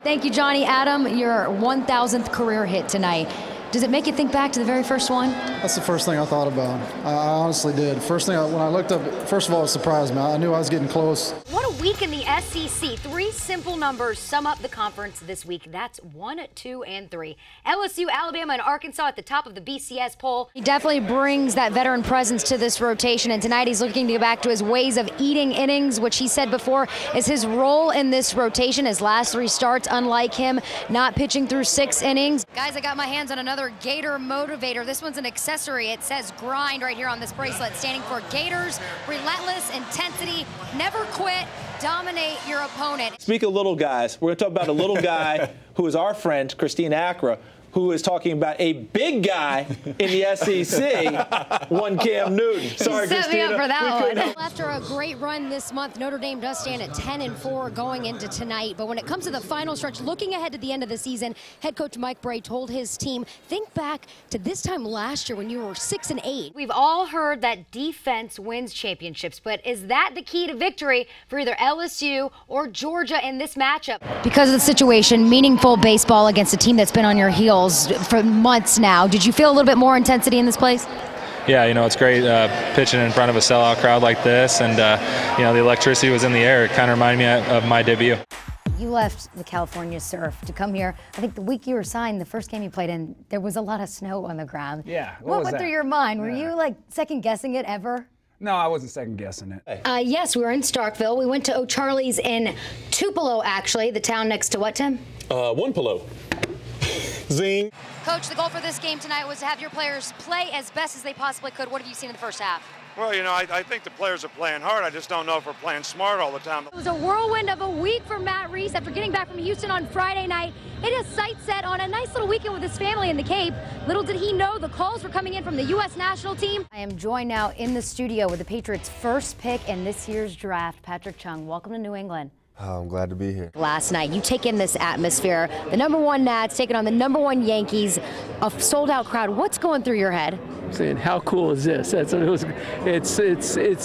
Thank you, Johnny. Adam, your 1,000th career hit tonight. Does it make you think back to the very first one? That's the first thing I thought about. I honestly did. First thing, when I looked up, first of all, it surprised me. I knew I was getting close. What a week in the SEC. 3 simple numbers sum up the conference this week. That's 1, 2, and 3. LSU, Alabama, and Arkansas at the top of the BCS poll. He definitely brings that veteran presence to this rotation, and tonight he's looking to get back to his ways of eating innings, which he said before is his role in this rotation. His last 3 starts, unlike him, not pitching through 6 innings. Guys, I got my hands on another Gator motivator. This one's an accessory. It says grind right here on this bracelet, standing for Gators, relentless intensity, never quit, dominate your opponent. Speak of little guys, we're going to talk about a little guy who is our friend, Kristina Akra, who is talking about a big guy in the SEC, one Cam Newton. Sorry, you set Kristina. me up for that one. After a great run this month, Notre Dame does stand at 10-4 going into tonight. But when it comes to the final stretch, looking ahead to the end of the season, head coach Mike Bray told his team, think back to this time last year when you were 6-8. We've all heard that defense wins championships, but is that the key to victory for either LSU or Georgia in this matchup? Because of the situation, meaningful baseball against a team that's been on your heels for months now. Did you feel a little bit more intensity in this place? Yeah, you know, it's great pitching in front of a sellout crowd like this, and you know, the electricity was in the air. It kind of reminded me of my debut. You left the California surf to come here. I think the week you were signed, the first game you played in, there was a lot of snow on the ground. Yeah. What went through your mind? Were you like second guessing it ever? No, I wasn't second guessing it. Yes, we were in Starkville. We went to O'Charlie's in Tupelo, actually, the town next to what, Tim? One-Pelo. Zing. Coach, the goal for this game tonight was to have your players play as best as they possibly could. What have you seen in the first half? Well, you know, I think the players are playing hard. I just don't know if we're playing smart all the time. It was a whirlwind of a week for Matt Reese after getting back from Houston on Friday night. It is sight set on a nice little weekend with his family in the Cape. Little did he know the calls were coming in from the U.S. national team. I am joined now in the studio with the Patriots' first pick in this year's draft, Patrick Chung. Welcome to New England. Oh, I'm glad to be here. Last night, you take in this atmosphere. The #1 Nats taking on the #1 Yankees, a sold-out crowd. What's going through your head? Saying, how cool is this? It's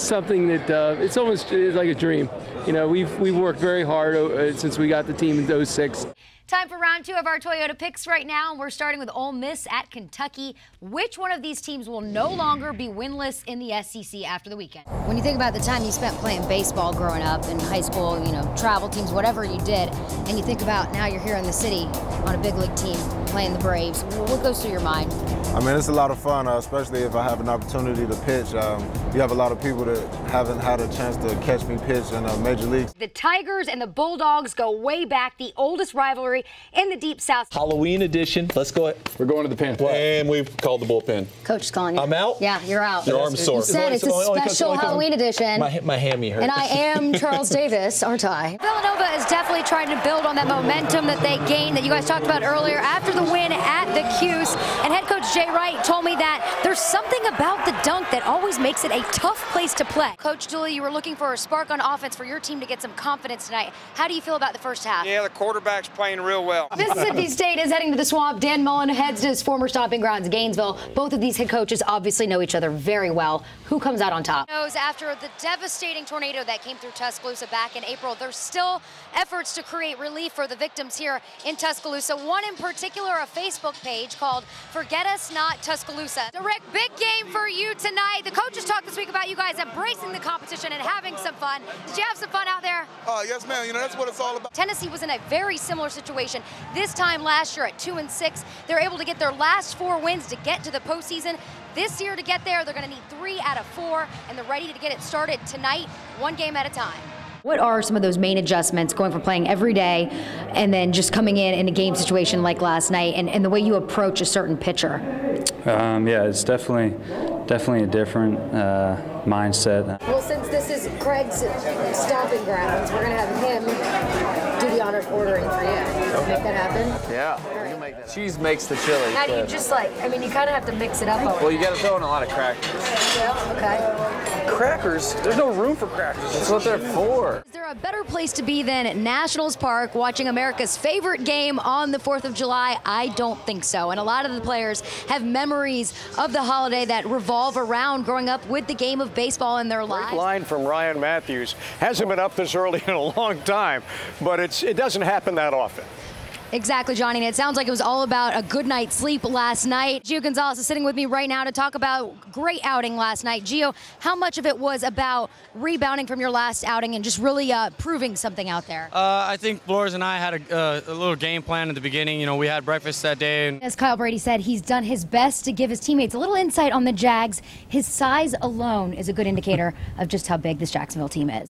something that it's almost like a dream. You know, we've worked very hard since we got the team in '06. Time for round 2 of our Toyota picks right now, and we're starting with Ole Miss at Kentucky. Which one of these teams will no longer be winless in the SEC after the weekend? When you think about the time you spent playing baseball growing up in high school, you know, travel teams, whatever you did, and you think about now you're here in the city on a big league team playing the Braves, what goes through your mind? I mean, it's a lot of fun, especially if I have an opportunity to pitch. You have a lot of people that haven't had a chance to catch me pitch in Major Leagues. The Tigers and the Bulldogs go way back, the oldest rivalry in the Deep South. Halloween edition. Let's go ahead. We're going to the pen. And we've called the bullpen. Coach is calling you. I'm out? Yeah, you're out. Your arm's sore. You said it's a special Halloween edition. My hammy hurts. And I am Charles Davis, aren't I? Villanova is definitely trying to build on that momentum that they gained that you guys talked about earlier after the win at the Cuse. And head coach Jay Wright told me that there's something about the dunk that always makes it a tough place to play. Coach Dooley, you were looking for a spark on offense for your team to get some confidence tonight. How do you feel about the first half? Yeah, the quarterback's playing real well. Mississippi State is heading to the Swamp. Dan Mullen heads to his former stomping grounds, Gainesville. Both of these head coaches obviously know each other very well. Who comes out on top? After the devastating tornado that came through Tuscaloosa back in April, there's still efforts to create relief for the victims here in Tuscaloosa. One in particular, a Facebook page called Forget Us Not Tuscaloosa. Rick, big game for you tonight. The coaches talked this week about you guys embracing the competition and having some fun. Did you have some fun out there? Yes, ma'am. You know, that's what it's all about. Tennessee was in a very similar situation. This time last year at 2-6, they're able to get their last 4 wins to get to the postseason. This year to get there, they're going to need 3 out of 4, and they're ready to get it started tonight, 1 game at a time. What are some of those main adjustments going from playing every day and then just coming in a game situation like last night and the way you approach a certain pitcher? Yeah, it's definitely a different mindset. Well, since this is Craig's stomping grounds, we're going to have him do the honors ordering for you. Make that happen? Yeah. Right. Make that. Cheese makes the chili. How do you just you kind of have to mix it up. Well, you got to throw in a lot of crackers. Yeah, okay. Crackers? There's no room for crackers. That's what they're for. Is there a better place to be than Nationals Park watching America's favorite game on the 4th of July? I don't think so. And a lot of the players have memories of the holiday that revolve around growing up with the game of baseball in their lives. Great line from Ryan Matthews. Hasn't been up this early in a long time, but it doesn't happen that often. Exactly, Johnny, and it sounds like it was all about a good night's sleep last night. Gio Gonzalez is sitting with me right now to talk about great outing last night. Gio, how much of it was about rebounding from your last outing and just really proving something out there? I think Flores and I had a little game plan at the beginning. You know, we had breakfast that day. And as Kyle Brady said, he's done his best to give his teammates a little insight on the Jags. His size alone is a good indicator of just how big this Jacksonville team is.